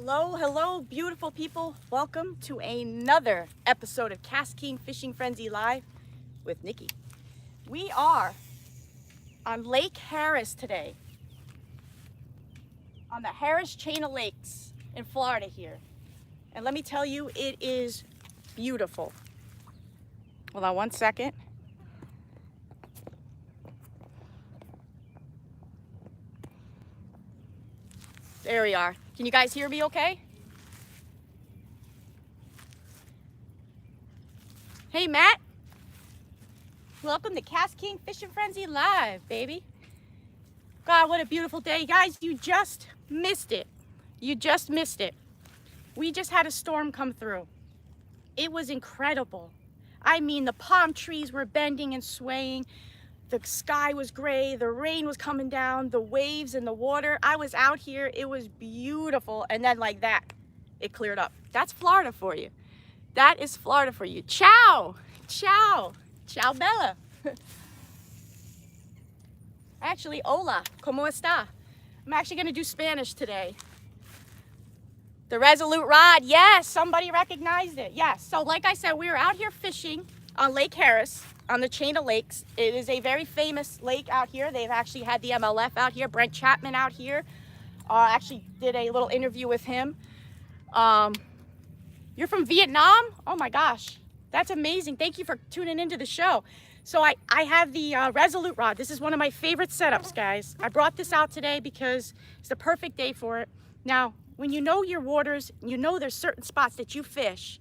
Hello, hello, beautiful people. Welcome to another episode of KastKing Fishing Frenzy Live with Nikki. We are on Lake Harris today, on the Harris chain of lakes in Florida here. And let me tell you, it is beautiful. Hold on one second. There we are. Can you guys hear me okay? Hey, Matt. Welcome to KastKing Fishing Frenzy Live, baby. God, what a beautiful day. Guys, you just missed it. You just missed it. We just had a storm come through. It was incredible. I mean, the palm trees were bending and swaying. The sky was gray, the rain was coming down, the waves and the water. I was out here, it was beautiful. And then like that, it cleared up. That's Florida for you. That is Florida for you. Ciao, ciao, ciao bella. Actually, hola, ¿cómo está? I'm actually gonna do Spanish today. The Resolute rod, yes, somebody recognized it, yes. So like I said, we were out here fishing on Lake Harris, on the chain of lakes. It is a very famous lake out here. They've actually had the MLF out here, Brent Chapman out here. Actually did a little interview with him. You're from Vietnam? Oh my gosh, that's amazing. Thank you for tuning into the show. So I have the Resolute rod. This is one of my favorite setups, guys. I brought this out today because it's the perfect day for it. Now, when you know your waters, you know there's certain spots that you fish,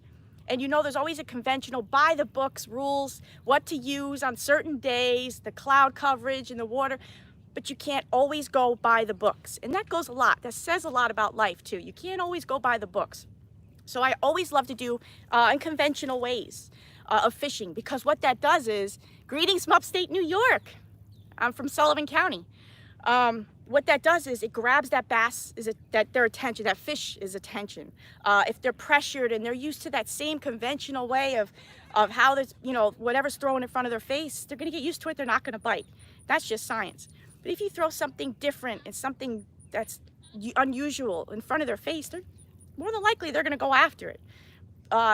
and you know there's always a conventional by the books rules, what to use on certain days, the cloud coverage in the water, but you can't always go by the books. And that goes a lot. That says a lot about life too. You can't always go by the books. So I always love to do unconventional ways of fishing, because what that does is, greetings from upstate New York. I'm from Sullivan County. What that does is it grabs that bass, that their attention, that fish is attention. If they're pressured and they're used to that same conventional way of how there's, you know, whatever's thrown in front of their face, they're gonna get used to it, they're not gonna bite. That's just science. But if you throw something different and something that's unusual in front of their face, they're more than likely they're gonna go after it.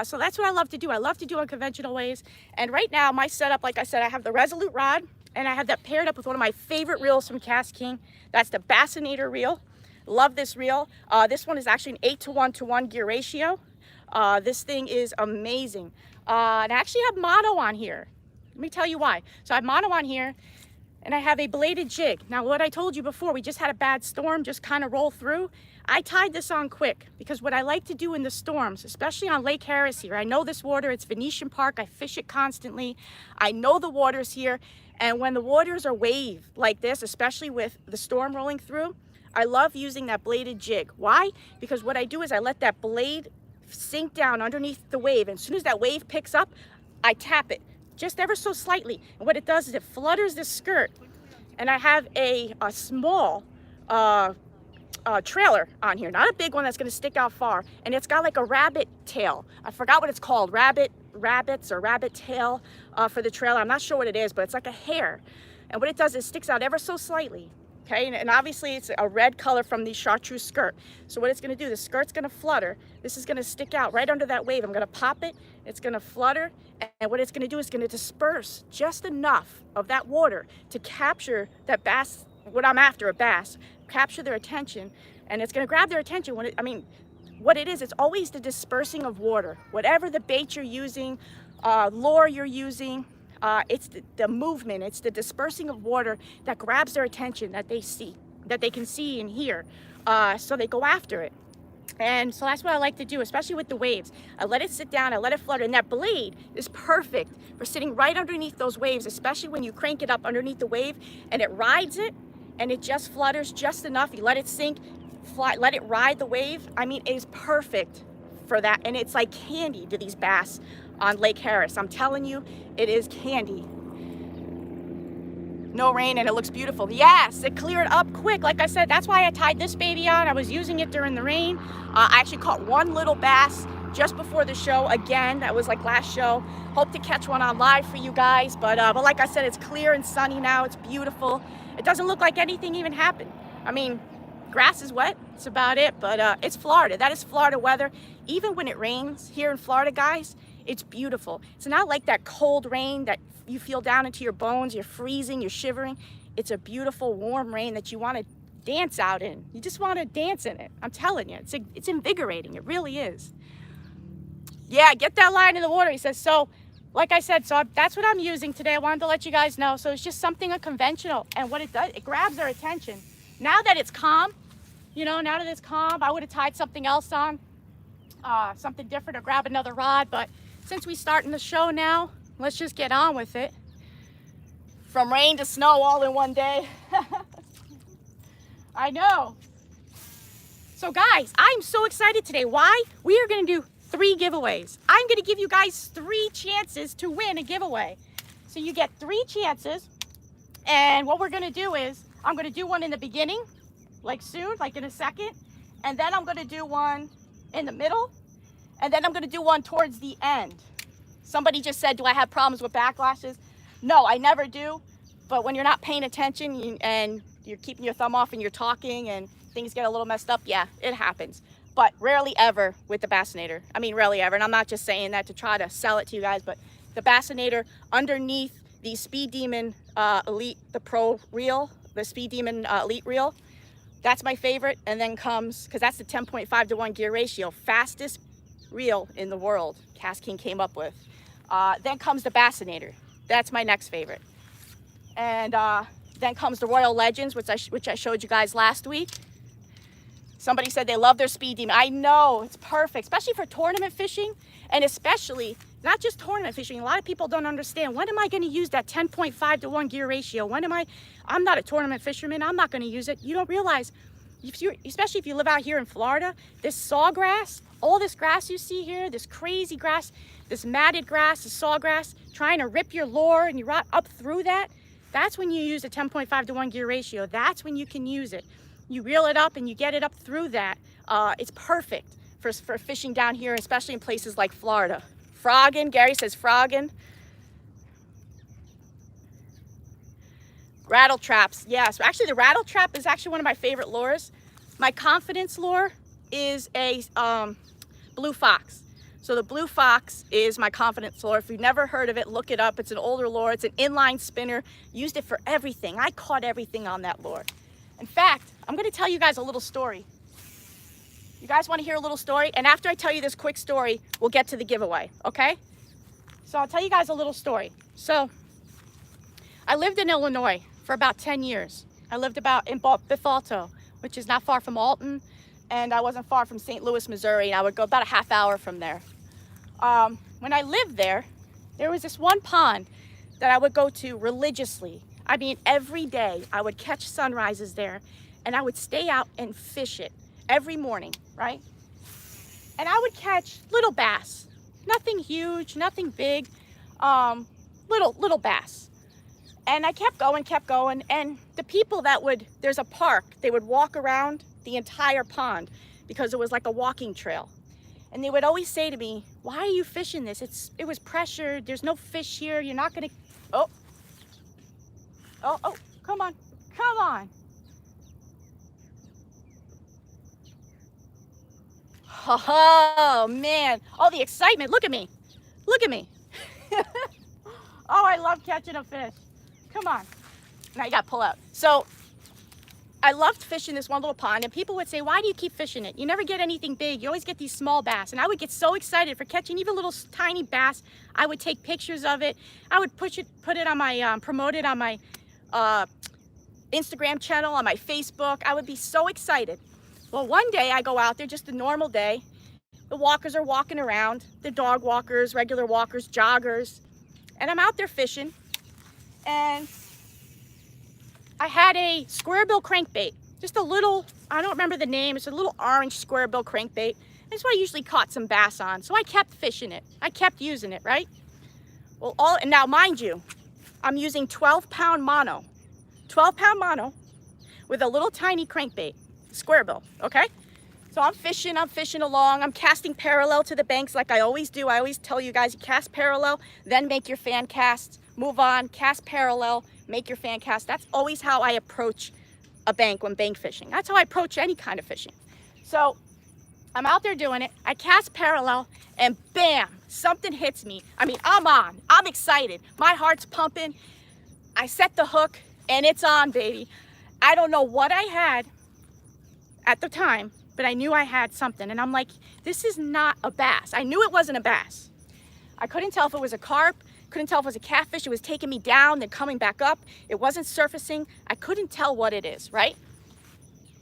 So that's what I love to do. I love to do unconventional ways. And right now my setup, like I said, I have the Resolute rod, and I have that paired up with one of my favorite reels from KastKing. That's the Bassmaster reel. Love this reel. This one is actually an 8:1 gear ratio. This thing is amazing. And I actually have mono on here. Let me tell you why. So I have mono on here, and I have a bladed jig. Now, what I told you before, we just had a bad storm, just kind of roll through. I tied this on quick because what I like to do in the storms, especially on Lake Harris here, I know this water, it's Venetian Park, I fish it constantly. I know the waters here, and when the waters are wave like this, especially with the storm rolling through, I love using that bladed jig. Why? Because what I do is I let that blade sink down underneath the wave, and as soon as that wave picks up, I tap it just ever so slightly. And what it does is it flutters the skirt, and I have a small trailer on here, not a big one that's going to stick out far, and it's got like a rabbit tail. I forgot what it's called, rabbits or rabbit tail for the trailer. I'm not sure what it is, but it's like a hair, and what it does is it sticks out ever so slightly. Okay, and obviously it's a red color from the chartreuse skirt. So what it's going to do, the skirt's going to flutter. This is going to stick out right under that wave. I'm going to pop it. It's going to flutter, and what it's going to do is going to disperse just enough of that water to capture that bass. What I'm after, a bass, capture their attention, and it's going to grab their attention when what it is, it's always the dispersing of water. Whatever the bait you're using, lure you're using, it's the movement, it's the dispersing of water that grabs their attention, that they can see and hear, so they go after it. And so that's what I like to do, especially with the waves. I let it sit down, I let it flutter, and that blade is perfect for sitting right underneath those waves, especially when you crank it up underneath the wave and it rides it, and it just flutters just enough. You let it sink, let it ride the wave. I mean, it is perfect for that, and it's like candy to these bass on Lake Harris. I'm telling you, it is candy. No rain, and it looks beautiful. Yes, it cleared up quick. Like I said, that's why I tied this baby on. I was using it during the rain. I actually caught one little bass just before the show. Again, that was like last show. Hope to catch one on live for you guys. But like I said, it's clear and sunny now. It's beautiful. It doesn't look like anything even happened. I mean, Grass is wet, it's about it, but it's Florida. That is Florida weather. Even when it rains here in Florida, guys, it's beautiful. It's not like that cold rain that you feel down into your bones, you're freezing, you're shivering. It's a beautiful, warm rain that you want to dance out in. You just want to dance in it. I'm telling you, it's invigorating. It really is. Yeah, get that line in the water, he says. So, like I said, that's what I'm using today. I wanted to let you guys know. So it's just something unconventional. And what it does, it grabs their attention. Now that it's calm, you know, now that it's calm, I would have tied something else on, something different, or grab another rod. But since we starting the show now, let's just get on with it. From rain to snow all in one day. I know. So guys, I'm so excited today. Why? We are going to do 3 giveaways. I'm going to give you guys 3 chances to win a giveaway. So you get 3 chances. And what we're going to do is, I'm going to do one in the beginning, like soon, like in a second. And then I'm going to do one in the middle. And then I'm going to do one towards the end. Somebody just said, do I have problems with backlashes? No, I never do. But when you're not paying attention and you're keeping your thumb off and you're talking and things get a little messed up, yeah, it happens. But rarely ever with the Bassinator. I mean, rarely ever. And I'm not just saying that to try to sell it to you guys, but the Bassinator underneath the Speed Demon Elite, the Pro Reel, the Speed Demon Elite Reel, that's my favorite. And then comes, because that's the 10.5 to 1 gear ratio, fastest reel in the world KastKing came up with. Then comes the Bassinator. That's my next favorite. And then comes the Royal Legends, which I showed you guys last week. Somebody said they love their Speed Demon. I know, it's perfect, especially for tournament fishing, and especially, not just tournament fishing. A lot of people don't understand, when am I gonna use that 10.5 to 1 gear ratio? I'm not a tournament fisherman, I'm not gonna use it. You don't realize, especially if you live out here in Florida, this sawgrass, all this grass you see here, this crazy grass, this matted grass, the sawgrass, trying to rip your lure and you rot up through that, that's when you use a 10.5 to 1 gear ratio. That's when you can use it. You reel it up and you get it up through that. It's perfect for fishing down here, especially in places like Florida. Frogging, Gary says frogging. Rattle traps, yes. Actually, the rattle trap is actually one of my favorite lures. My confidence lure is a blue fox. So the blue fox is my confidence lure. If you've never heard of it, look it up. It's an older lure. It's an inline spinner. Used it for everything. I caught everything on that lure. In fact, I'm going to tell you guys a little story. You guys want to hear a little story? And after I tell you this quick story, we'll get to the giveaway, okay? So I'll tell you guys a little story. So I lived in Illinois for about 10 years. I lived in Buffalo, which is not far from Alton, and I wasn't far from St. Louis, Missouri, and I would go about a half hour from there. When I lived there, there was this one pond that I would go to religiously. I mean, every day I would catch sunrises there, and I would stay out and fish it every morning, right? And I would catch little bass, nothing huge, nothing big, little bass. And I kept going, and the people there's a park, they would walk around the entire pond because it was like a walking trail. And they would always say to me, why are you fishing this? It was pressured, there's no fish here, you're not gonna, oh, come on. Oh man, oh, the excitement, look at me. Oh, I love catching a fish. Come on, now you gotta pull out. So I loved fishing this one little pond, and people would say, why do you keep fishing it? You never get anything big, you always get these small bass. And I would get so excited for catching even little tiny bass. I would take pictures of it. I would put it on my, promote it on my Instagram channel, on my Facebook. I would be so excited. Well, one day I go out there, just a normal day. The walkers are walking around, the dog walkers, regular walkers, joggers, and I'm out there fishing. And I had a square bill crankbait, just a little, I don't remember the name, it's a little orange square bill crankbait. That's what I usually caught some bass on. So I kept fishing it. I kept using it, right? Well, and now mind you, I'm using 12-pound mono. 12-pound mono with a little tiny crankbait, square bill, okay? So I'm fishing along. I'm casting parallel to the banks like I always do. I always tell you guys, you cast parallel, then make your fan cast, move on, cast parallel, make your fan cast. That's always how I approach a bank when bank fishing. That's how I approach any kind of fishing. So I'm out there doing it. I cast parallel and bam, something hits me. I mean, I'm excited. My heart's pumping. I set the hook and it's on, baby. I don't know what I had at the time, but I knew I had something. And I'm like, this is not a bass. I knew it wasn't a bass. I couldn't tell if it was a carp. Couldn't tell if it was a catfish. It was taking me down, then coming back up. It wasn't surfacing. I couldn't tell what it is, right?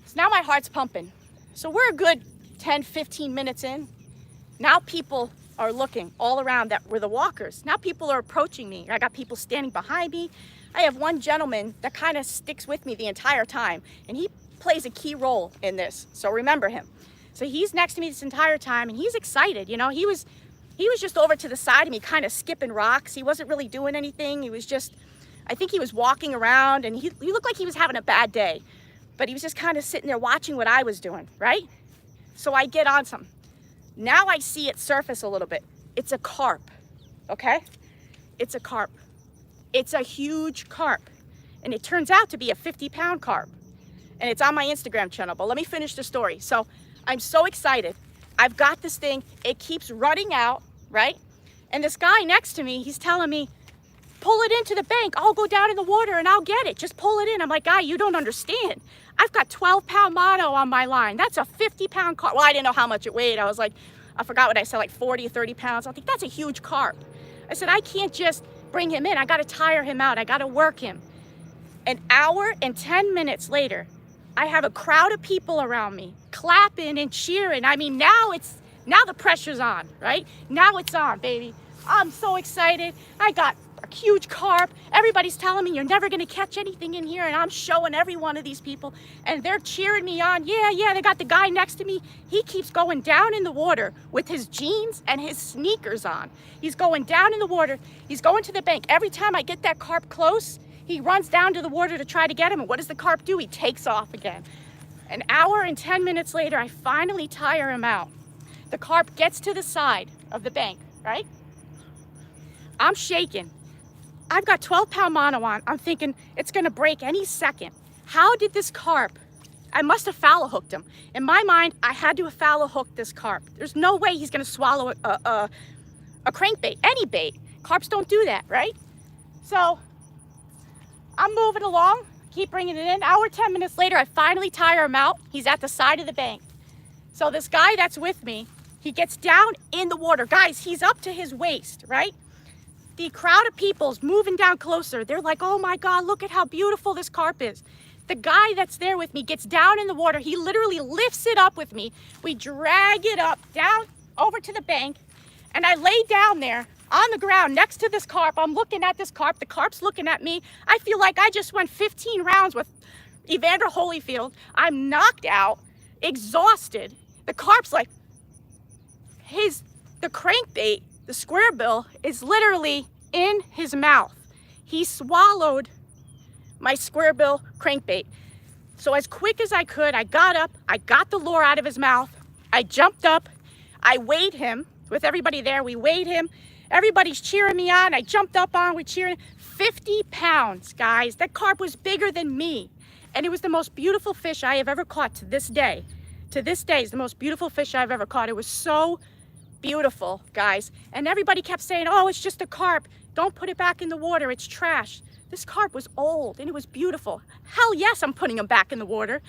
So now my heart's pumping. So we're a good 10, 15 minutes in. Now people are looking all around that were the walkers. Now people are approaching me. I got people standing behind me. I have one gentleman that kind of sticks with me the entire time, and he plays a key role in this. So remember him. So he's next to me this entire time, and he's excited. You know, he was just over to the side of me, kind of skipping rocks. He wasn't really doing anything. He was just, I think he was walking around, and he looked like he was having a bad day, but he was just kind of sitting there watching what I was doing, right? So I get on some. Now I see it surface a little bit. It's a carp, okay? It's a carp. It's a huge carp, and it turns out to be a 50-pound carp, and it's on my Instagram channel, but let me finish the story. So I'm so excited. I've got this thing. It keeps running out, right? And this guy next to me, he's telling me, pull it into the bank. I'll go down in the water and I'll get it. Just pull it in. I'm like, guy, you don't understand. I've got 12-pound mono on my line. That's a 50-pound carp. Well, I didn't know how much it weighed. I was like, I forgot what I said, like 40 or 30 pounds. I think that's a huge carp. I said, I can't just bring him in. I got to tire him out. I got to work him. An hour and 10 minutes later, I have a crowd of people around me clapping and cheering. I mean, now the pressure's on, right? Now it's on, baby. I'm so excited. I got a huge carp. Everybody's telling me you're never gonna catch anything in here, and I'm showing every one of these people, and they're cheering me on. Yeah, they got the guy next to me. He keeps going down in the water with his jeans and his sneakers on. He's going down in the water. He's going to the bank. Every time I get that carp close, he runs down to the water to try to get him, and what does the carp do? He takes off again. An hour and 10 minutes later, I finally tire him out. The carp gets to the side of the bank, right? I'm shaking. I've got 12-pound mono on. I'm thinking it's gonna break any second. How did this carp, I must have fallow hooked him. In my mind, I had to have fallow hooked this carp. There's no way he's gonna swallow a crankbait, any bait. Carps don't do that, right? So I'm moving along, keep bringing it in. Hour, 10 minutes later, I finally tire him out. He's at the side of the bank. So this guy that's with me, he gets down in the water. Guys, he's up to his waist, right? The crowd of people's moving down closer. They're like, oh my God, look at how beautiful this carp is. The guy that's there with me gets down in the water. He literally lifts it up with me. We drag it up, down over to the bank, and I lay down there on the ground next to this carp. I'm looking at this carp. The carp's looking at me. I feel like I just went 15 rounds with Evander Holyfield. I'm knocked out, exhausted. The carp's like, the crankbait, the square bill, is literally in his mouth. He swallowed my square bill crankbait. So as quick as I could, I got up, I got the lure out of his mouth, I jumped up, I weighed him with everybody there. We weighed him. Everybody's cheering me on. I jumped up on, we're cheering. 50 pounds, guys. That carp was bigger than me. And it was the most beautiful fish I have ever caught to this day. To this day, it's the most beautiful fish I've ever caught. It was so beautiful, guys. And everybody kept saying, oh, it's just a carp. Don't put it back in the water. It's trash. This carp was old and it was beautiful. Hell yes, I'm putting him back in the water.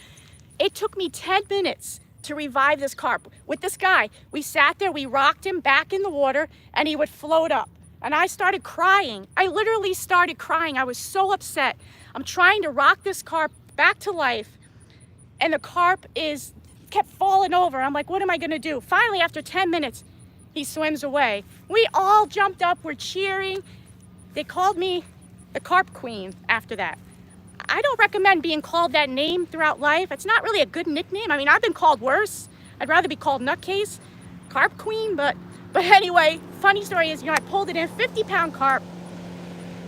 It took me 10 minutes to revive this carp. With this guy, we sat there, we rocked him back in the water, and he would float up. And I started crying. I literally started crying. I was so upset. I'm trying to rock this carp back to life, and the carp kept falling over. I'm like, what am I gonna do? Finally, after 10 minutes, he swims away. We all jumped up, we're cheering. They called me the Carp Queen after that. I don't recommend being called that name throughout life. It's not really a good nickname. I mean, I've been called worse. I'd rather be called Nutcase, Carp Queen, but anyway, funny story is, I pulled it in, 50-pound carp.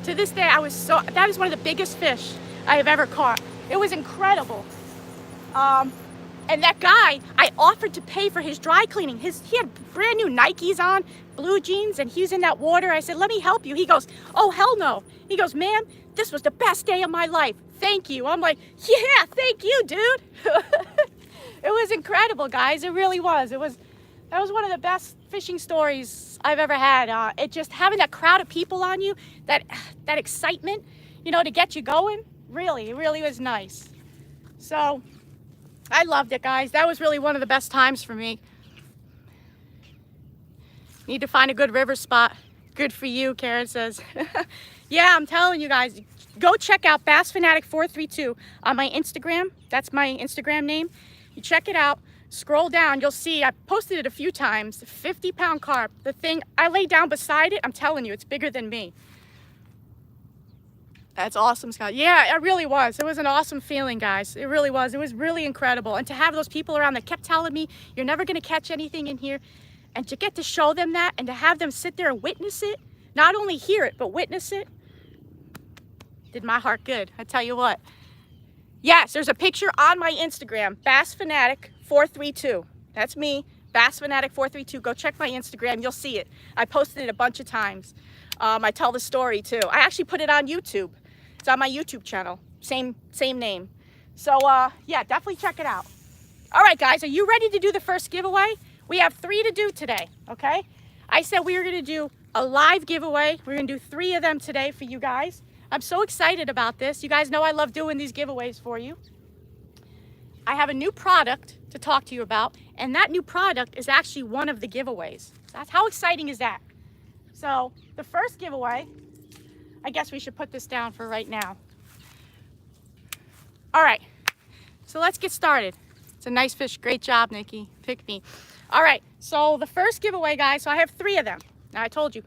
To this day, that is one of the biggest fish I have ever caught. It was incredible. And that guy, I offered to pay for his dry cleaning. He had brand new Nikes on, blue jeans, and he was in that water. I said, let me help you. He goes, oh, hell no. He goes, ma'am, this was the best day of my life. Thank you. I'm like, yeah, thank you, dude. It was incredible, guys. It really was. That was one of the best fishing stories I've ever had. It just having that crowd of people on you, that excitement, you know, to get you going. Really, it really was nice. So I loved it, guys. That was really one of the best times for me. Need to find a good river spot. Good for you, Karen says. Yeah, I'm telling you guys, go check out Bass Fanatic 432 on my Instagram. That's my Instagram name. You check it out. Scroll down, you'll see I posted it a few times. 50-pound carp. The thing, I lay down beside it. I'm telling you, it's bigger than me. That's awesome, Scott. Yeah, it really was. It was an awesome feeling, guys. It really was. It was really incredible. And to have those people around that kept telling me, you're never going to catch anything in here. And to get to show them that and to have them sit there and witness it, not only hear it, but witness it, did my heart good. I tell you what. Yes, there's a picture on my Instagram, Bass Fanatic 432. That's me, Bass Fanatic 432. Go check my Instagram. You'll see it. I posted it a bunch of times. I tell the story too. I actually put it on YouTube. It's on my YouTube channel. Same name. So yeah, definitely check it out. All right, guys, are you ready to do the first giveaway? We have 3 to do today, okay? I said we were going to do a live giveaway. We're going to do 3 of them today for you guys. I'm so excited about this. You guys know I love doing these giveaways for you. I have a new product to talk to you about, and that new product is actually one of the giveaways. That's how exciting is that? So the first giveaway, I guess we should put this down for right now. All right, so let's get started. It's a nice fish. Great job, Nikki. Pick me. All right, so the first giveaway, guys, so I have 3 of them. Now, I told you,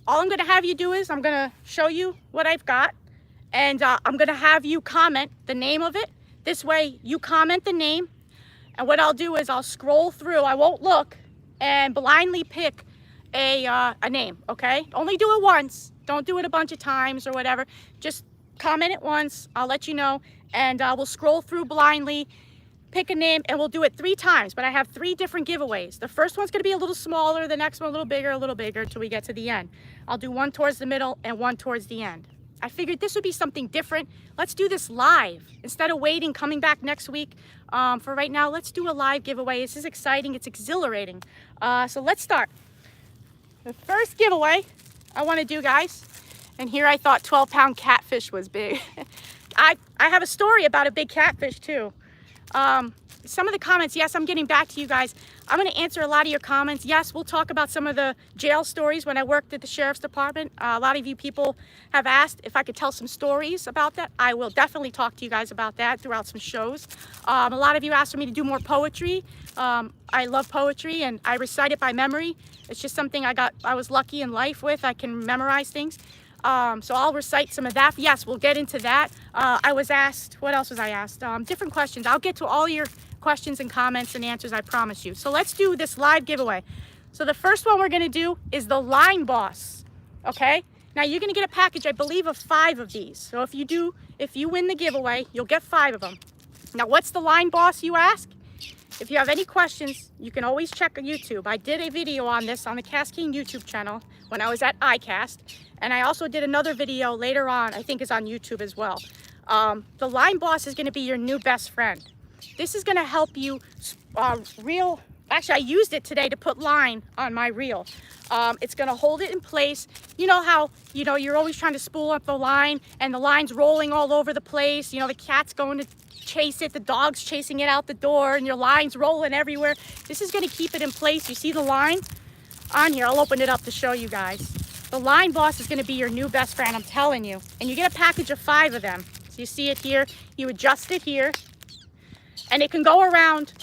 all I'm going to have you do is I'm going to show you what I've got, and I'm going to have you comment the name of it. This way, you comment the name, and what I'll do is I'll scroll through. I won't look, and blindly pick a name, okay? Only do it once. Don't do it a bunch of times or whatever. Just comment it once. I'll let you know, and we'll scroll through blindly, pick a name, and we'll do it 3 times. But I have 3 different giveaways. The first one's going to be a little smaller, the next one a little bigger until we get to the end. I'll do one towards the middle and one towards the end. I figured this would be something different. Let's do this live instead of waiting, coming back next week. For right now, let's do a live giveaway. This is exciting. It's exhilarating. So let's start. The first giveaway I want to do, guys, and here I thought 12-pound catfish was big. I have a story about a big catfish too. Some of the comments, yes, I'm getting back to you guys. I'm going to answer a lot of your comments. Yes, we'll talk about some of the jail stories when I worked at the Sheriff's Department. A lot of you people have asked if I could tell some stories about that. I will definitely talk to you guys about that throughout some shows. A lot of you asked for me to do more poetry. I love poetry and I recite it by memory. It's just something I was lucky in life with. I can memorize things. So I'll recite some of that. Yes, we'll get into that. I was asked, what else was I asked? Different questions. I'll get to all your questions and comments and answers, I promise you. So let's do this live giveaway. So the first one we're going to do is the Line Boss. Okay? Now you're going to get a package, I believe, of 5 of these. So if you win the giveaway, you'll get 5 of them. Now what's the Line Boss, you ask? If you have any questions, you can always check on YouTube. I did a video on this on the KastKing YouTube channel when I was at iCast. And I also did another video later on, I think is on YouTube as well. The Line Boss is going to be your new best friend. This is going to help you reel. Actually, I used it today to put line on my reel. It's going to hold it in place. You know how, you're always trying to spool up the line and the line's rolling all over the place. The cat's going to chase it, the dog's chasing it out the door, and your line's rolling everywhere. This is going to keep it in place. You see the line on here? I'll open it up to show you guys. The Line Boss is going to be your new best friend, I'm telling you. And you get a package of 5 of them. So you see it here. You adjust it here. And it can go around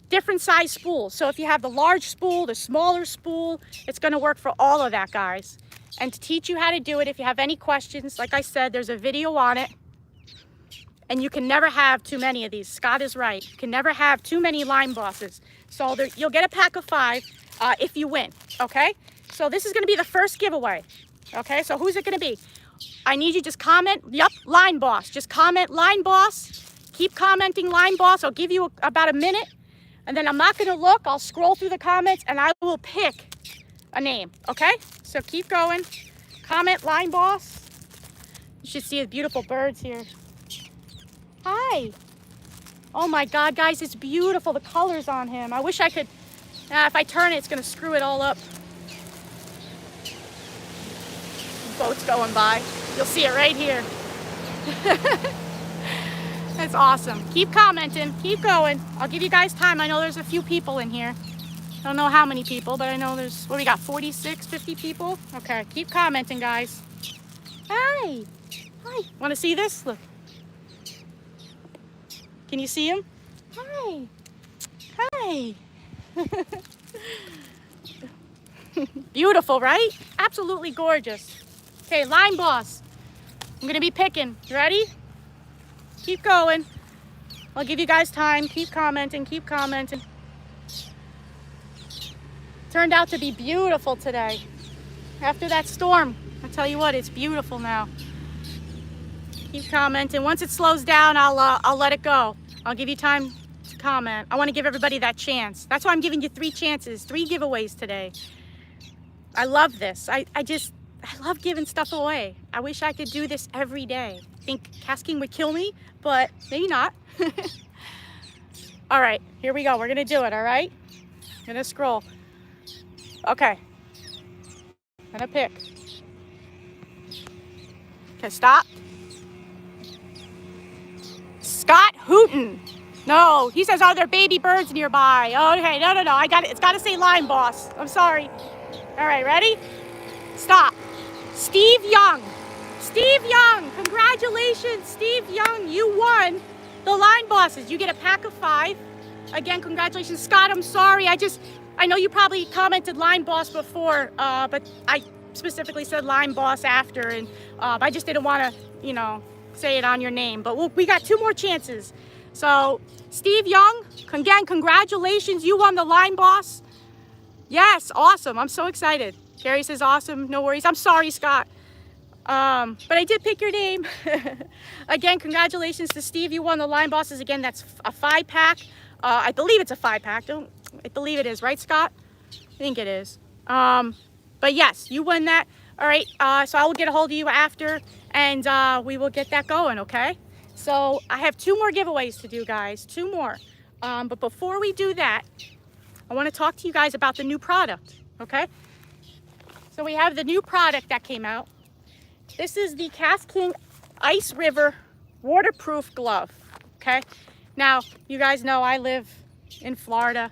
different size spools. So if you have the large spool, the smaller spool, it's going to work for all of that, guys. And to teach you how to do it, if you have any questions, like I said, there's a video on it. And you can never have too many of these. Scott is right. You can never have too many Line Bosses. So you'll get a pack of 5 if you win, okay? So this is going to be the first giveaway, okay? So who's it going to be? I need you just comment, yep, Line Boss. Just comment Line Boss. Keep commenting Line Boss. I'll give you about a minute, and then I'm not going to look. I'll scroll through the comments, and I will pick a name, okay? So keep going. Comment Line Boss. You should see the beautiful birds here. Hi. Oh my God, guys, it's beautiful. The colors on him. I wish I could, if I turn it, it's gonna screw it all up. Boat's going by. You'll see it right here. That's awesome. Keep commenting, keep going. I'll give you guys time. I know there's a few people in here. Don't know how many people, but I know there's, what we got, 46, 50 people? Okay, keep commenting, guys. Hi. Hi. Want to see this? Look. Can you see him? Hi. Hi. Beautiful, right? Absolutely gorgeous. Okay, line boss. I'm gonna be picking. You ready? Keep going. I'll give you guys time. Keep commenting, keep commenting. Turned out to be beautiful today. After that storm, I tell you what, it's beautiful now. Keep commenting. Once it slows down, I'll let it go. I'll give you time to comment. I want to give everybody that chance. That's why I'm giving you 3 chances, 3 giveaways today. I love this. I love giving stuff away. I wish I could do this every day. I think KastKing would kill me, but maybe not. All right, here we go. We're gonna do it, all right? I'm gonna scroll. Okay, I'm gonna pick. Okay, stop. Scott Hooten. No, he says, are there baby birds nearby? Oh, okay, no, I got it. It's gotta say line boss. I'm sorry. All right, ready? Stop. Steve Young. Steve Young, congratulations, Steve Young. You won the line bosses. You get a pack of 5. Again, congratulations. Scott, I'm sorry. I know you probably commented line boss before, but I specifically said line boss after, and I just didn't want to, say it on your name. But we got 2 more chances. So, Steve Young, again, congratulations. You won the line boss. Yes, awesome. I'm so excited. Gary says awesome. No worries. I'm sorry, Scott. But I did pick your name. Again, congratulations to Steve. You won the line bosses. Again, that's a 5-pack. I believe it's a 5-pack. I believe it is, right, Scott? I think it is. But yes, you won that. All right, so I will get a hold of you after, and we will get that going, okay? So I have 2 more giveaways to do, guys. 2 more. But before we do that, I want to talk to you guys about the new product, okay? So we have the new product that came out. This is the KastKing Ice River waterproof glove, okay? Now, you guys know I live in Florida.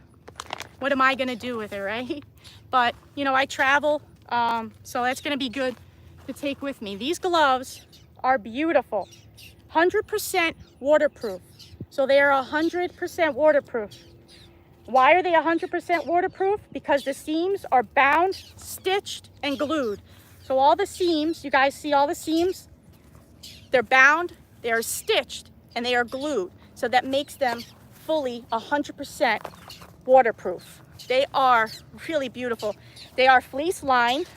What am I gonna do with it, right? But, I travel, so that's gonna be good to take with me. These gloves are beautiful. 100% waterproof. So they are 100% waterproof. Why are they 100% waterproof? Because the seams are bound, stitched, and glued. So all the seams, you guys see all the seams? They're bound, they are stitched, and they are glued. So that makes them fully 100% waterproof. They are really beautiful. They are fleece lined.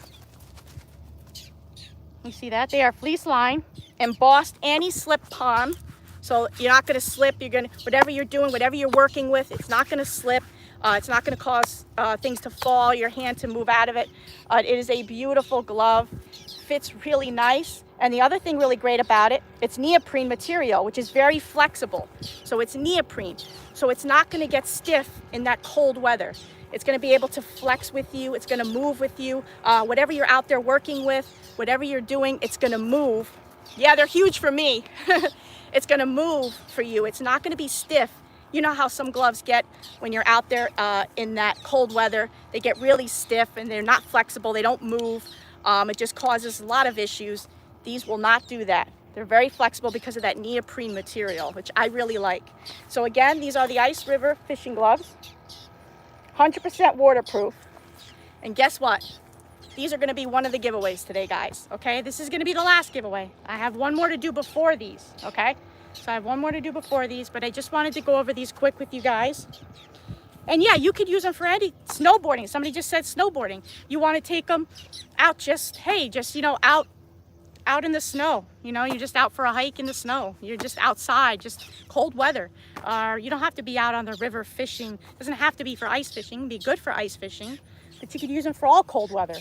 You see that? They are fleece lined, embossed anti-slip palm. So you're not gonna slip, whatever you're doing, whatever you're working with, it's not gonna slip. It's not gonna cause things to fall, your hand to move out of it. It is a beautiful glove, fits really nice. And the other thing really great about it, it's neoprene material, which is very flexible. So it's neoprene. So it's not gonna get stiff in that cold weather. It's gonna be able to flex with you, it's gonna move with you. Whatever you're out there working with, whatever you're doing, it's gonna move. Yeah, they're huge for me. It's gonna move for you. It's not gonna be stiff. You know how some gloves get when you're out there in that cold weather. They get really stiff and they're not flexible. They don't move. It just causes a lot of issues. These will not do that. They're very flexible because of that neoprene material, which I really like. So again, these are the Ice River fishing gloves. 100% waterproof. And guess what? These are gonna be one of the giveaways today, guys, okay? This is gonna be the last giveaway. I have one more to do before these, okay? So I have one more to do before these, but I just wanted to go over these quick with you guys. And yeah, you could use them for any snowboarding. Somebody just said snowboarding. You wanna take them out out in the snow. You're just out for a hike in the snow. You're just outside, just cold weather. You don't have to be out on the river fishing. It doesn't have to be for ice fishing. It'd be good for ice fishing, but you could use them for all cold weather.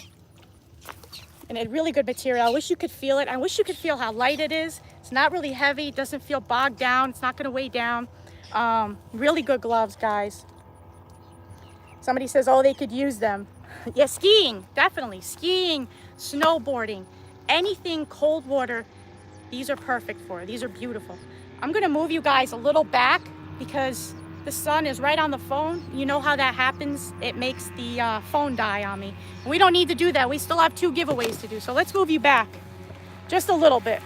And a really good material. I wish you could feel it. I wish you could feel how light it is. It's not really heavy. It doesn't feel bogged down. It's not going to weigh down. Really good gloves, guys. Somebody says, oh, they could use them. Yeah, skiing, definitely. Skiing, snowboarding, anything cold water, these are perfect for. These are beautiful. I'm going to move you guys a little back because the sun is right on the phone. You know how that happens. It makes the phone die on me. We don't need to do that. We still have 2 giveaways to do. So let's move you back just a little bit.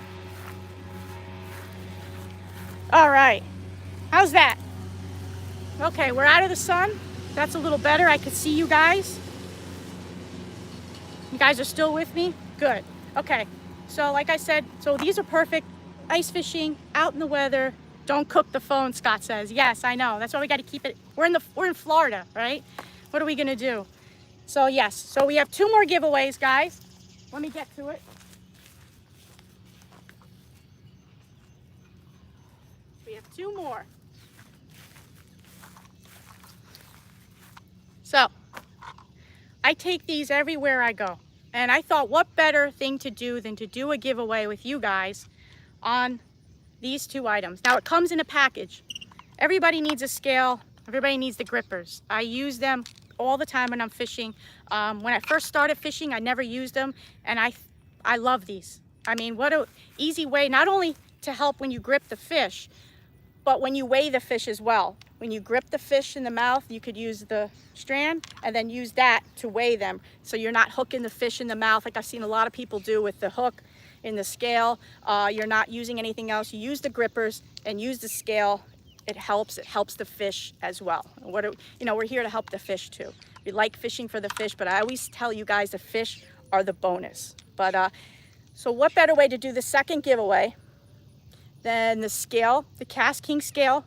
All right. How's that? Okay, we're out of the sun. That's a little better. I could see you guys. You guys are still with me? Good. Okay. So like I said, so these are perfect. Ice fishing, out in the weather. Don't cook the phone, Scott says. Yes, I know. That's why we got to keep it. We're in Florida, right? What are we going to do? So yes. So we have 2 more giveaways, guys. Let me get to it. We have 2 more. So I take these everywhere I go. And I thought, what better thing to do than to do a giveaway with you guys on these 2 items. Now it comes in a package. Everybody needs a scale. Everybody needs the grippers. I use them all the time when I'm fishing. When I first started fishing, I never used them. And I love these. I mean, what an easy way, not only to help when you grip the fish, but when you weigh the fish as well. When you grip the fish in the mouth, you could use the strand and then use that to weigh them. So you're not hooking the fish in the mouth like I've seen a lot of people do with the hook in the scale. You're not using anything else. You use the grippers and use the scale. It helps the fish as well. We're here to help the fish too. We like fishing for the fish, but I always tell you guys the fish are the bonus. But so what better way to do the second giveaway than the scale, the KastKing scale,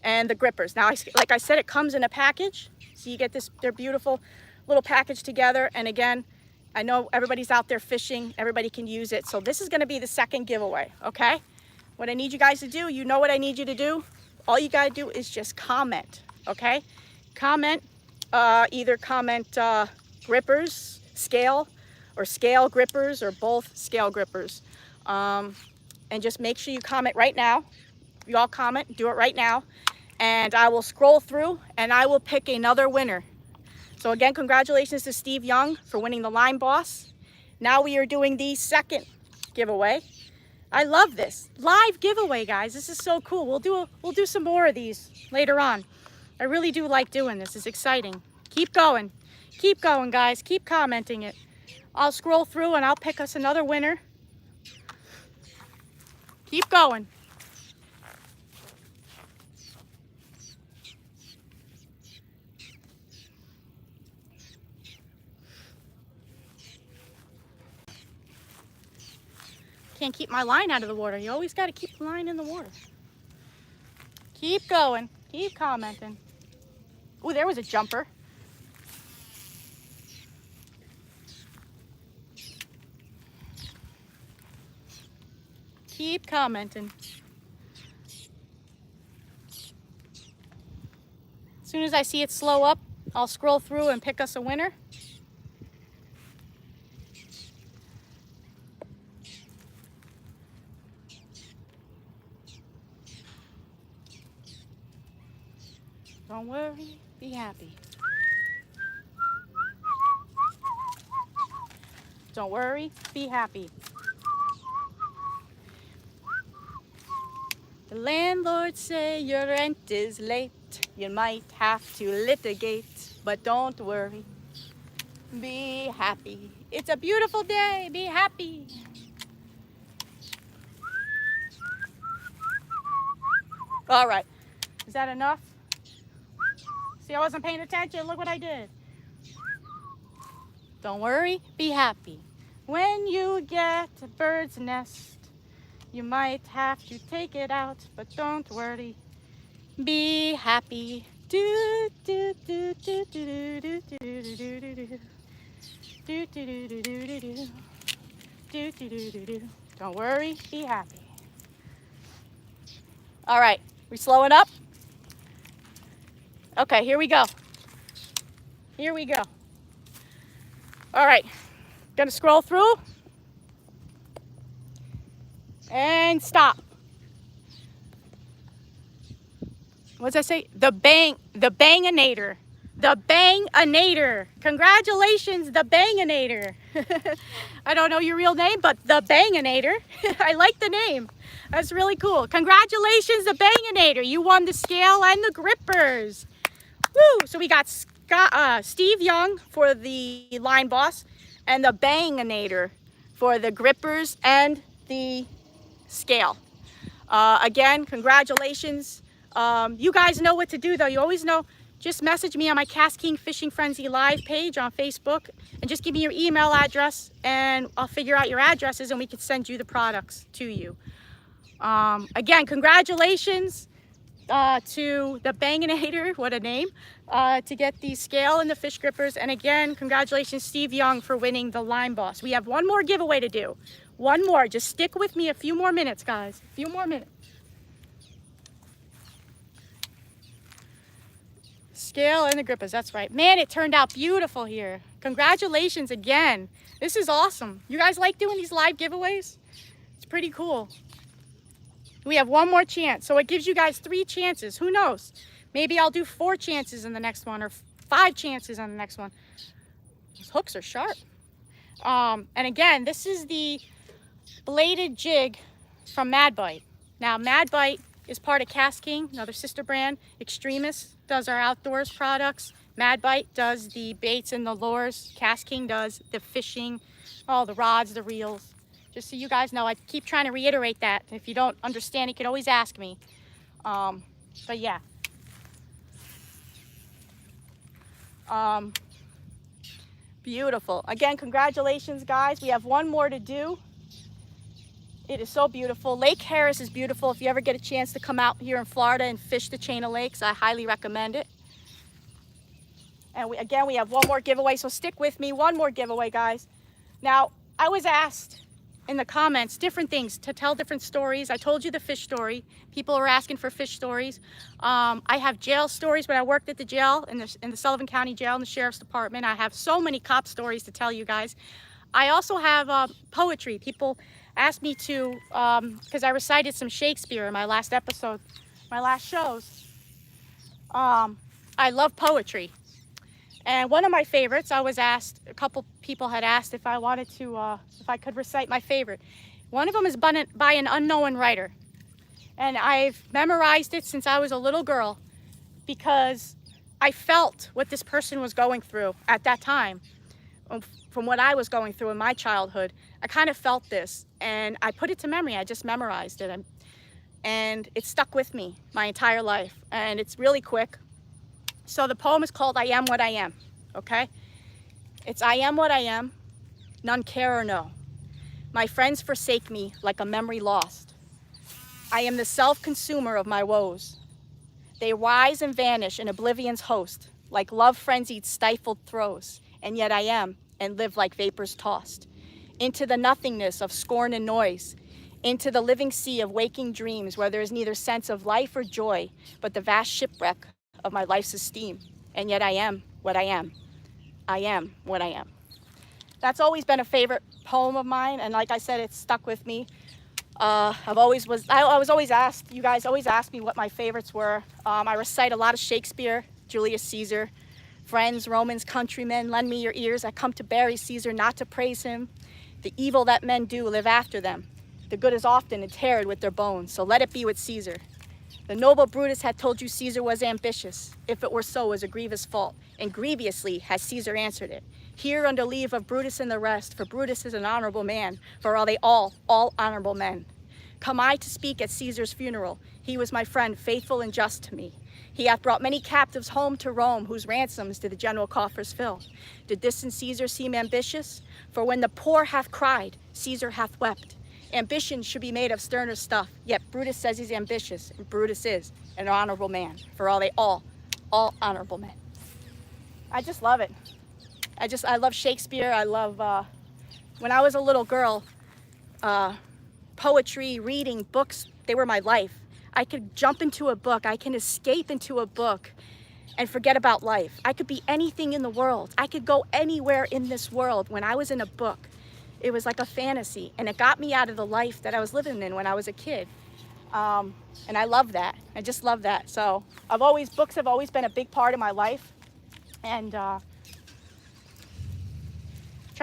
and the grippers. Now, like I said, it comes in a package. So you get their beautiful little package together. And again, I know everybody's out there fishing. Everybody can use it. So this is going to be the second giveaway, okay? What I need you guys to do, you know what I need you to do? All you got to do is just comment, okay? Comment, either comment grippers, scale, or scale grippers, or both scale grippers. And just make sure you comment right now. You all comment, do it right now. And I will scroll through and I will pick another winner. So again, congratulations to Steve Young for winning the Line Boss. Now we are doing the second giveaway. I love this live giveaway, guys. This is so cool. We'll do some more of these later on. I really do like doing this. It's exciting. Keep going, guys. Keep commenting it. I'll scroll through and I'll pick us another winner. Keep going. Can't keep my line out of the water. You always got to keep the line in the water. Keep going. Keep commenting. Oh, there was a jumper. Keep commenting. As soon as I see it slow up, I'll scroll through and pick us a winner. Don't worry, be happy. Don't worry, be happy. The landlord say your rent is late. You might have to litigate, but don't worry, be happy. It's a beautiful day, be happy. All right, is that enough? See, I wasn't paying attention. Look what I did. Don't worry, be happy. When you get a bird's nest, you might have to take it out, but don't worry, be happy. Do do do do do do do do do do do do do do do do do do do. Don't worry, be happy. All right, we slowing up? Okay, here we go. Here we go. All right, gonna scroll through. And stop. What's I say? The banginator. The banginator. Congratulations, the banginator. I don't know your real name, but the banginator. I like the name. That's really cool. Congratulations, the banginator. You won the scale and the grippers. Woo! So we got Steve Young for the line boss and the banginator for the grippers and the scale. Again, congratulations. You guys know what to do though. You always know. Just message me on my KastKing Fishing Frenzy Live page on Facebook and just give me your email address and I'll figure out your addresses and we can send you the products to you. Again, congratulations to the Banginator, what a name, to get the scale and the fish grippers. And again, congratulations Steve Young for winning the Line Boss. We have one more giveaway to do. One more. Just stick with me a few more minutes, guys. A few more minutes. Scale and the grippers, that's right. Man, it turned out beautiful here. Congratulations again. This is awesome. You guys like doing these live giveaways? It's pretty cool. We have one more chance, so it gives you guys 3 chances. Who knows? Maybe I'll do 4 chances in the next one or 5 chances on the next one. These hooks are sharp. And again, this is the bladed jig from Mad Bite. Now, Mad Bite is part of KastKing, another sister brand. Extremist does our outdoors products. Mad Bite does the baits and the lures. KastKing does the fishing, all the rods, the reels. Just so you guys know, I keep trying to reiterate that. If you don't understand, you can always ask me. But yeah. Beautiful. Again, congratulations, guys. We have one more to do. It is so beautiful. Lake Harris is beautiful. If you ever get a chance to come out here in Florida and fish the chain of lakes, I highly recommend it. And again, we have one more giveaway, so stick with me. One more giveaway, guys. Now, I was asked in the comments different things to tell different stories. I told you the fish story. People are asking for fish stories. I have jail stories when I worked at the jail, in the Sullivan County Jail, in the Sheriff's Department. I have so many cop stories to tell you guys. I also have poetry. People asked me to, because I recited some Shakespeare in my last episode, my last shows. I love poetry. And one of my favorites, I was asked, a couple people had asked if I wanted to, if I could recite my favorite. One of them is by an unknown writer. And I've memorized it since I was a little girl because I felt what this person was going through at that time. From what I was going through in my childhood, I kind of felt this and I put it to memory. I just memorized it and it stuck with me my entire life. And it's really quick. So the poem is called I Am What I Am, okay? It's I am what I am, none care or know. My friends forsake me like a memory lost. I am the self-consumer of my woes. They rise and vanish in oblivion's host, like love-frenzied stifled throes. And yet I am, and live like vapors tossed, into the nothingness of scorn and noise, into the living sea of waking dreams where there is neither sense of life or joy, but the vast shipwreck of my life's esteem. And yet I am what I am. I am what I am. That's always been a favorite poem of mine, and like I said, it's stuck with me. I was always asked, you guys always asked me what my favorites were. I recite a lot of Shakespeare, Julius Caesar. Friends, Romans, countrymen, lend me your ears. I come to bury Caesar, not to praise him. The evil that men do, live after them. The good is often interred with their bones, so let it be with Caesar. The noble Brutus had told you Caesar was ambitious. If it were so, it was a grievous fault, and grievously has Caesar answered it. Here under leave of Brutus and the rest, for Brutus is an honorable man, for are they all honorable men. Come I to speak at Caesar's funeral. He was my friend, faithful and just to me. He hath brought many captives home to Rome, whose ransoms did the general coffers fill. Did this in Caesar seem ambitious? For when the poor hath cried, Caesar hath wept. Ambition should be made of sterner stuff, yet Brutus says he's ambitious, and Brutus is an honorable man, for are they all honorable men. I just love it. I love Shakespeare. I love, when I was a little girl, poetry, reading, books, they were my life. I could jump into a book, I can escape into a book and forget about life. I could be anything in the world. I could go anywhere in this world when I was in a book. It was like a fantasy, and it got me out of the life that I was living in when I was a kid. And I love that. I just love that. So books have always been a big part of my life. And trying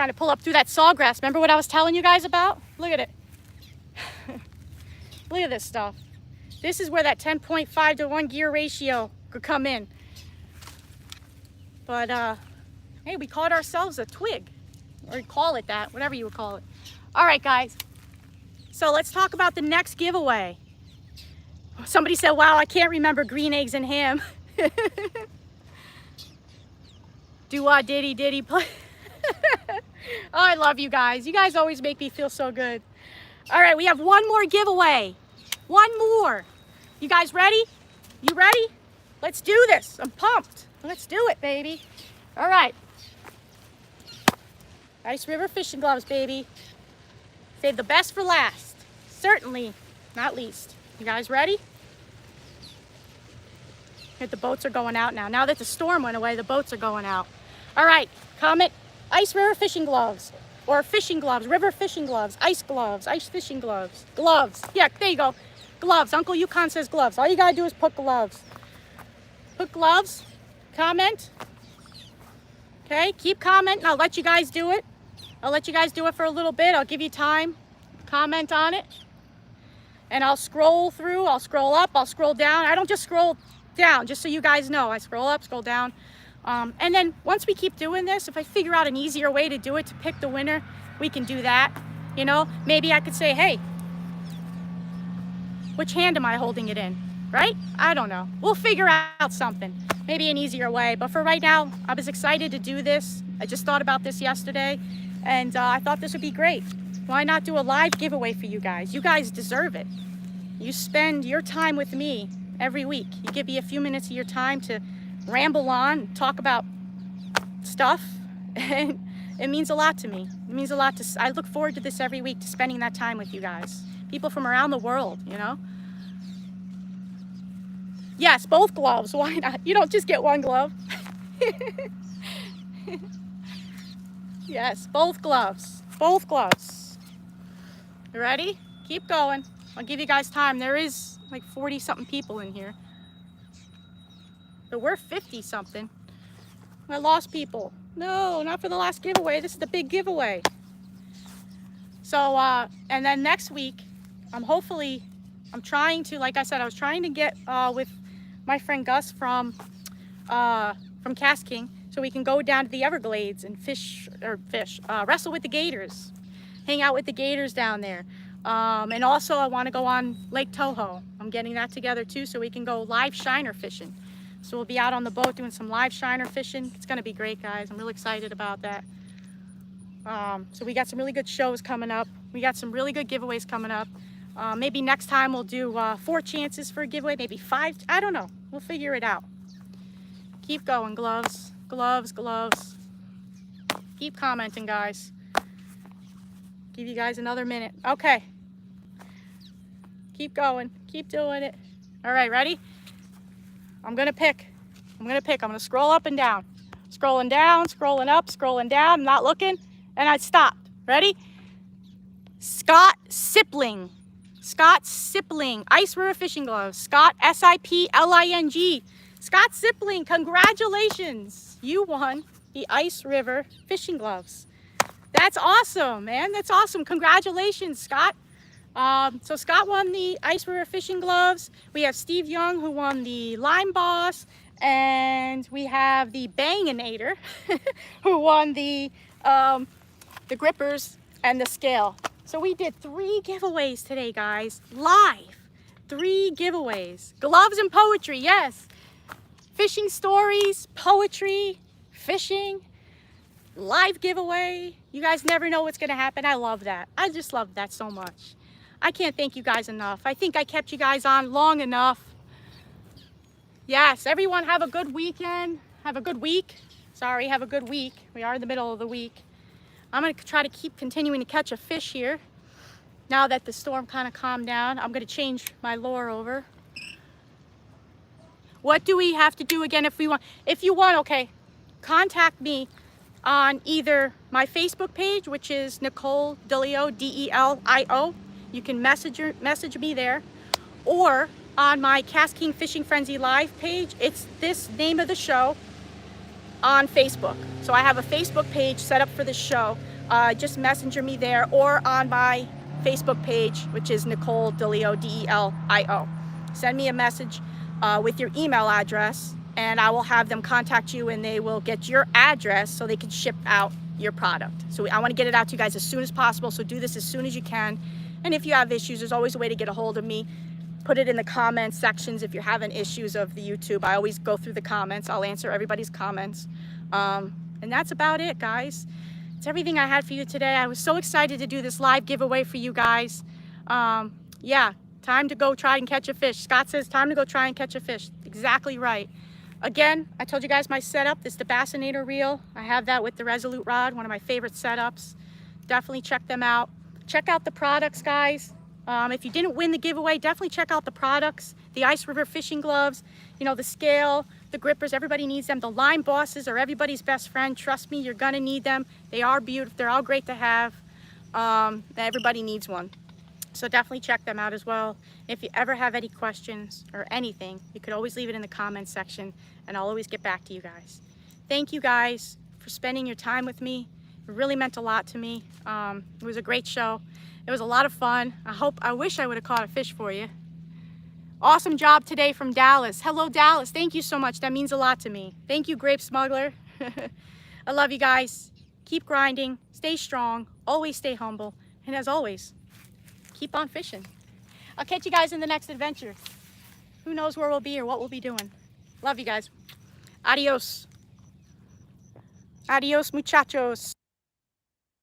to pull up through that sawgrass. Remember what I was telling you guys about? Look at it. Look at this stuff. This is where that 10.5 to 1 gear ratio could come in. But hey, we caught ourselves a twig, or call it that, whatever you would call it. All right, guys. So let's talk about the next giveaway. Somebody said, wow, I can't remember green eggs and ham. Diddy play. Oh, I love you guys. You guys always make me feel so good. All right, we have one more giveaway. One more. You guys ready? You ready? Let's do this. I'm pumped. Let's do it, baby. All right. Ice River fishing gloves, baby. Save the best for last. Certainly not least. You guys ready? The boats are going out now. Now that the storm went away, the boats are going out. All right, comment Ice River fishing gloves, or fishing gloves, river fishing gloves, ice fishing gloves, gloves. Yeah, there you go. Gloves. Uncle Yukon says gloves. All you gotta do is put gloves. Put gloves. Comment. Okay, keep commenting. I'll let you guys do it. I'll let you guys do it for a little bit. I'll give you time. Comment on it. And I'll scroll through. I'll scroll up. I'll scroll down. I don't just scroll down, just so you guys know. I scroll up, scroll down. And then once we keep doing this, if I figure out an easier way to do it, to pick the winner, we can do that. You know, maybe I could say, hey, which hand am I holding it in, right? I don't know. We'll figure out something, maybe an easier way. But for right now, I was excited to do this. I just thought about this yesterday, and I thought this would be great. Why not do a live giveaway for you guys? You guys deserve it. You spend your time with me every week. You give me a few minutes of your time to ramble on, talk about stuff, and it means a lot to me. It means a lot I look forward to this every week, to spending that time with you guys. People from around the world, you know? Yes, both gloves. Why not? You don't just get one glove. Yes, both gloves. Both gloves. You ready? Keep going. I'll give you guys time. There is like 40-something people in here. But we're 50-something. I lost people. No, not for the last giveaway. This is the big giveaway. So, and then next week, I'm trying to, like I said, I was trying to get with my friend Gus from KastKing, so we can go down to the Everglades and wrestle with the gators, hang out with the gators down there. And also I want to go on Lake Toho. I'm getting that together too, so we can go live shiner fishing. So we'll be out on the boat doing some live shiner fishing. It's going to be great, guys. I'm really excited about that. So we got some really good shows coming up. We got some really good giveaways coming up. Maybe next time we'll do 4 chances for a giveaway, maybe 5. I don't know. We'll figure it out. Keep going, gloves, gloves, gloves. Keep commenting, guys. Give you guys another minute. Okay. Keep going. Keep doing it. All right, ready? I'm going to pick. I'm going to scroll up and down. Scrolling down, scrolling up, scrolling down. I'm not looking. And I stopped. Ready? Scott Sipling. Scott Sipling. Ice River Fishing Gloves. Scott S-I-P-L-I-N-G. Scott Sipling, congratulations. You won the Ice River Fishing Gloves. That's awesome, man. That's awesome. Congratulations, Scott. So Scott won the Ice River Fishing Gloves. We have Steve Young, who won the Lime Boss. And we have the Banginator, who won the grippers and the scale. So we did 3 giveaways today, guys. Live. 3 giveaways. Gloves and poetry, yes. Fishing stories, poetry, fishing, live giveaway. You guys never know what's going to happen. I love that. I just love that so much. I can't thank you guys enough. I think I kept you guys on long enough. Yes, everyone have a good weekend. Have a good week. Sorry, have a good week. We are in the middle of the week. I'm going to try to keep continuing to catch a fish here. Now that the storm kind of calmed down, I'm going to change my lure over. What do we have to do again if we want? If you want, okay, contact me. on either my Facebook page, which is Nicole Delio, D-E-L-I-O. You can message me there, or on my KastKing Fishing Frenzy Live page. It's this name of the show on Facebook. So I have a Facebook page set up for this show. Just messenger me there, or on my Facebook page, which is Nicole Delio, D-E-L-I-O. Send me a message with your email address, and I will have them contact you, and they will get your address so they can ship out your product. So I want to get it out to you guys as soon as possible, so do this as soon as you can. And if you have issues, there's always a way to get a hold of me. Put it in the comments sections if you're having issues of the YouTube. I always go through the comments. I'll answer everybody's comments. And that's about it, guys. It's everything I had for you today. I was so excited to do this live giveaway for you guys. Yeah, time to go try and catch a fish. Scott says time to go try and catch a fish. Exactly right. Again, I told you guys my setup. This is the Bassinator reel. I have that with the Resolute rod, one of my favorite setups. Definitely check them out. Check out the products, guys. If you didn't win the giveaway, definitely check out the products. The Ice River fishing gloves, you know, the scale, the grippers, everybody needs them. The line bosses are everybody's best friend. Trust me, you're gonna need them. They are beautiful, they're all great to have. Everybody needs one. So definitely check them out as well. If you ever have any questions or anything, you could always leave it in the comments section, and I'll always get back to you guys. Thank you guys for spending your time with me. It really meant a lot to me. It was a great show. It was a lot of fun. I wish I would have caught a fish for you. Awesome job today from Dallas. Hello, Dallas. Thank you so much. That means a lot to me. Thank you, Grape Smuggler. I love you guys. Keep grinding. Stay strong. Always stay humble. And as always, keep on fishing. I'll catch you guys in the next adventure. Who knows where we'll be or what we'll be doing. Love you guys. Adios. Adios, muchachos.